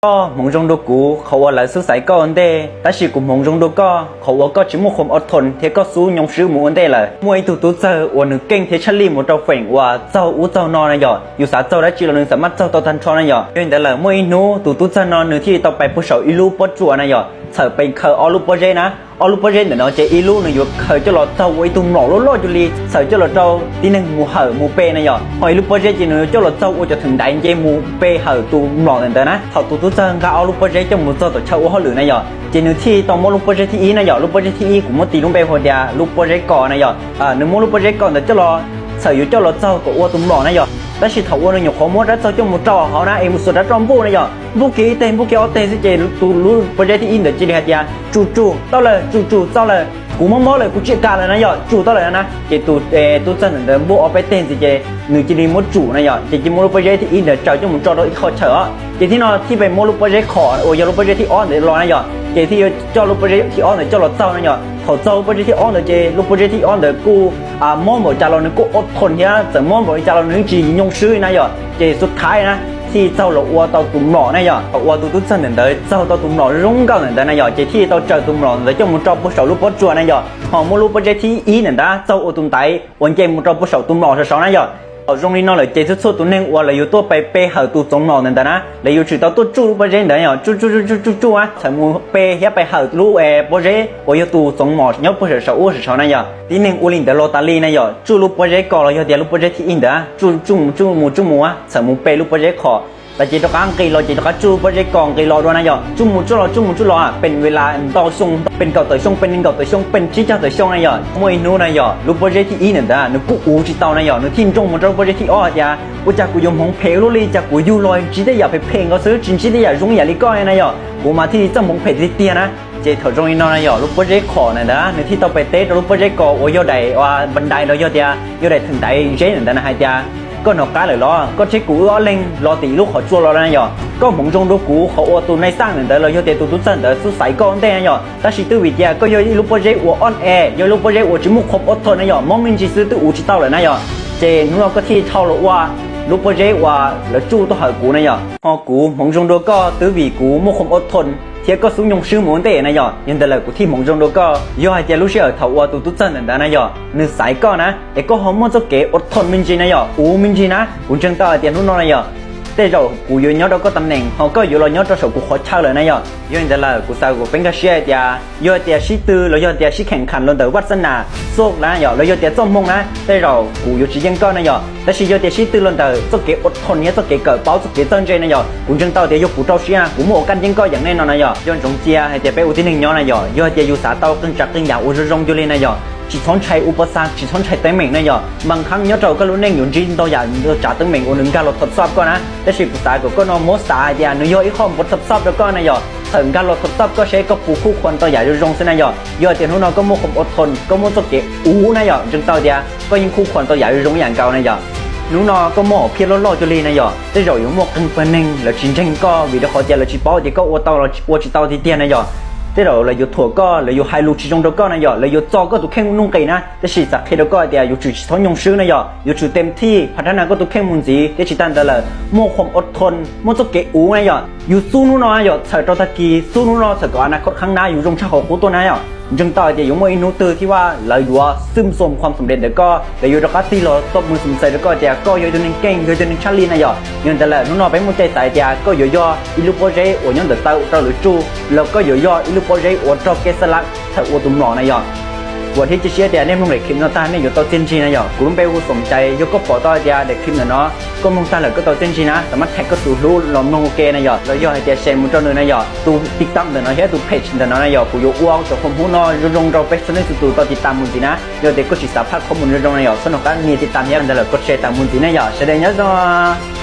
ก็มงจงดูกูเขาว่าหลายสุดสายก็อันเดแต่สิกูมงจงดูก็เขาว่าก็จิมุขมอดทนเทก็สู้ยงซื้อหมูอันเดเลยมวยตู่เจอวันหนึ่งเก่งเทชัลลี่หมดเราเฝ่งว่าเจ้าอู้เจ้านอนนะหยออยู่สาเจ้าได้จีเราหนึ่งสามารถเจ้าตัวทันชอนนะหยอยังแต่ละมวยนู้ตู่เจอนอนหนึ่งที่ต่อไปผู้สาวอีลูปจัวนะหยอเธอไปเคยอลูปเจนะอลูปเจเนี่ยเนาะเจอีลูหนึ่งอยู่เคยจะหลอดเจ้าไว้ตุ้มหลอกล้อจุลีเธอจะหลอดเจ้าที่หนึ่งหมูเห่อหมูเป้นะหยอหอยลูปเจจีหนึ่งจะหลอดเจ้าว่าจะถึงได้เจหมูเป้เห่อตุ้มหลอกนั่นแต่นะเขาตู่เจอก็อลูปเจจะหมูเจ้าตัวเช่าเขาหรือนะหยอเจนึงที่ตอนมลูปเจที่อีนะหยอลูปเจที่อีกูมั่วตีลงไปหัวเดียลูปเจก่อนนะหยอหนึ่งมลูปเจก่อนแต่จะรอเธออยู่เจ้าหลอดเจ้าก็ว่าตุ้มหลอกนะหยอแต่สิเขาว่าเนี่ยขอมดแล้วเจ้าหมูจ่อเขานะเอ็มสุดแล้วจอมปูนะหยอบุกกี้เต็มบุกกี้เอาเต็มสิเจตูรู้โปรเจกต์ที่อินเดอร์จีเดียจู่เจ้าเลยจู่เจ้าเลยกูมั่วเลยกูเจี๊ยการเลยนะหยอจู่เจ้าเลยนะเจตูเจ้าหนึ่งเดิมบุกเอาไปเต็มสิเจหนึ่งจีนีมดจู่นะหยอเจจีมดโปรเจกต์ที่อินเดอร์เจ้าหมูจ่อเราอีกเขาเฉอเจที่นอที่เป็นมดโปรเจกต์ขอโอ้ยโปรเจกต์ที่อ้อนเดี๋ยวรอนะหยอเจที่เจ้าโปรเจกต์ที่อ้อนเดี๋ยวเจ้าเราเจ้านะหยอเขาเจ้าโปรเจกต์ที่อ้อนเดี๋ยวเจโปรเจกต์ที่อ้อนเดี๋ยวกูมองบอกจ่าเราหนึ่งกูอดทนเฮียแต่มองบอกจ่าเราหนึ่งจียงซื้อนะหยอเจสุดท้ายนะที่เจ้าเราวัวเต่าตุ่มหล่อนะหยอวัวตุ่มเส้นเดินเจ้าเต่าตุ่มหล่อรุ่งเก่าเดินนะหยอเจที่เต่าเจอตุ่มหล่อเดี๋ยวเจ้ามุดจอบผู้สาวลูกปอจัวนะหยอหอมมุลูกปอเจที่อีเนี่ยนะเจ้าอตุ่มไตวันเจมุดจอบผู้สาวตุ่มหล่อสาวนะหยอตรงนี้น้องเลยเจสุดตัวหนึ่งว่าเลยอยู่ตัวไปหาตัวจงหล่อนั่นแต่นะเลยอยู่จุดตัวจู่ปอเจเดินหยอจู่อ่ะฉันมูไปเฮียไปหาลูกปอเจว่าอยู่ตัวจงหล่อเนี่ยผู้สาวอู้สาวนะหยอทีหนึ่งอุลินเดลอตาลีนะหยอจู่ลูกปอเจก่อเราอยู่เดียวลูกปอเจที่อินเดอจู่มูอ่ะฉันมูไปลูกปอเจขอแต่จีตกางกีรอจีตกจูโปรเจกต์กองกีรอด้วยนะยอจุ่มจุ่รออ่ะเป็นเวลาต่อส่งเป็นเก่าต่อส่งเป็นเก่าต่อส่งเป็นชี้เจ้าต่อส่งนะยอมวยนู้นะยอลูกโปรเจกต์ที่อีนั่นด้านึกกูอูจีเตานะยอนึกทีมจงมันจะโปรเจกต์ที่อ้อจ้ากูจากกูยมหงเพลลุลีจากกูยูลอยจีได้อยากไปเพลงก็ซื้อจีจีได้อยากรุ่งอยากลิก้อยนะยอกูมาที่เจ้าหงเพลที่เตี้ยนะเจถอดตรงนี้นอนนะยอลูกโปรเจกต์ขอนะด้านึกที่ต่อไปเตะลูกโปรเจกต์ก่อโอ้ยได้ว่าบันไดเรายอเดียยอได้ถึงได้เจนั่นด้านะฮะจ้าก็นอกการเลยล้อก็ใช้กูล้อเล่งล้อตีลูกเขาจั่วล้อนะยอก็มงจงดูกูเขาอวดตัวในสร้างหนึ่งเดียวเราโยเตตัวตุ้งเดียวสู้สายก้อนได้นะยอแต่สิตัววิทยาก็โยลูกโปรเจกต์ออนแอร์โยลูกโปรเจกต์จิมุขบอดทนนะยอมองมินจีซื้อตัวอูจิเต้าเลยนะยอเจนู้นก็ที่เท่าหรอว่าลูกโปรเจกต์ว่าแล้วจู่ตัวหากูนะยอพอกูมงจงดูก็ตัววิกูมุขบอดทนเทียก็สู้ยงซื้อหมุนเตะนะยอยังแต่ละกูที่มงจงดูก็ย่อให้เจลูกเชื่อเท่าว่าตัวตุ้งเดินนะยอนึกสายก้อนนะแต่ก็หอมมันจะเก๋อดทนมินจีนะยออูมินจีนะกูจังต่อเตียนนู้นนะยอแต่เรากูอยู่ย้อนเราก็ตำแหน่งเขาก็อยู่เราย้อนเราสกูขอเช่าเลยนะยอย้อนแต่ละกูสาวกูเป็นกระเชียเดียย้อนเดียชิตื้อเราย้อนเดียชิแข่งขันเราเดือดวัฒนาโซกนะยอเราย้อนเดียจ้องมงนะแต่เรากูอยู่ชี้ยังก้อนนะยอแต่ชิย้อนเดียชิตื้อเราเดือดจะเก๋อดทนเนี่ยจะเก๋เกิดเป้าจะเก๋ตั้งใจนะยอกูจังต่อเดียยกกูเจ้าเชียกูโม่กันยังก็อย่างแน่นอนนะยอย้อนจงเจียให้เดียไปอุทิศหนึ่งย้อนนะยอย้อนเดียอยู่สาเต้ากันจากกันอย่างอุจจงอยู่เลยนะยอchỉ thốn chạy upasa chỉ thốn chạy tới mình này giờ bằng khăng nhớ trâu cái lúc này nhún chín tôi giờ trả tới mình ổn định cả lột thập sáp con á cái sự của tài của con nó muốn xả giờ nó vô ít không một thập sáp cho con này giờ thằng cả lột thập sáp có sẽ có phụ khu quan tôi giờ rong thế này giờ tiền nó có một không ổn thôn có một số cái ú này giờ chừng tao giờ có những khu quan tôi giờ rong dạng cao này giờ nó có một phía lo cho li này giờ tới rồi những một căn phần nên là chiến tranh có vì đó họ giờ là chỉ bảo thì có ô tao là ô chỉ tao thì tiền này giờ thế rồi làอยู่ถั่วก็เลยอยู่ไฮลูชิจงดก็นะยอเลยอยู่จอก็ตัวแข่งนุ่งไก่นะแต่สิจากเฮดก็เดียอยู่จุดท้องยงซื้อนะยออยู่จุดเต็มที่พัฒนาก็ตัวแข่งมุนจีแต่ชิตันแต่ละโม่ความอดทนโม่จะเกะอูนะยออยู่สู้นู่นนะยอเสด็จตะกี้สู้นู่นเสด็จอนาคตข้างหน้าอยู่ตรงชาของกูตัวนะยอจึงต่อเดียอยู่มวยนู้ตือที่ว่าเลยดูว่าซึมซมความสำเร็จเด็กก็เลยอยู่ดก็ตีเราตบมือสมใจเด็กก็เดียก็อยู่ตัวนึงเก่งอยู่ตัวนึงชาลีนะยอยังแต่ละนู่นไปมุนใจสายเดียก็อยู่ย่ออิลูโปเจโอยังเดือดเต้าเจ้าหรือจูแล้วก็อยู่ย่ออิลูโปเจโอเจ้าเกสลักถ้าอวดตุ่มหล่อนะยอวันที่จะเชียร์เดียเนี่ยมึงเลยคลิปน้าตาเนี่ยอยู่ตัวเจนจีนะยอกูรู้ไปกูสนใจยกก็ปอต่อเดียเด็กคลิปเนาะก็มึงตาเลยก็ตัวเจนจีนะแต่มันแท็กก็สูรู้หลอมนงโอเคนะยอแล้วย่อให้เดียแชร์มึงเจ้าเนื้อนะยอตูติ๊กตั้มเดี๋ยวนะเฮ้ยตูเพจเดี๋ยวนะยอกูยกอ้วกตัวคนหูนอรงเราไปสนุกสุดตัวติดตามมึงจีนะยอเด็กก็ศึกษาภาคข้อมูลเรื่องนะยอสนุกกันมีติดตามเยอะแต่ละก็แชร์ตามมึงจีนะยอแสดงเยอะจ้า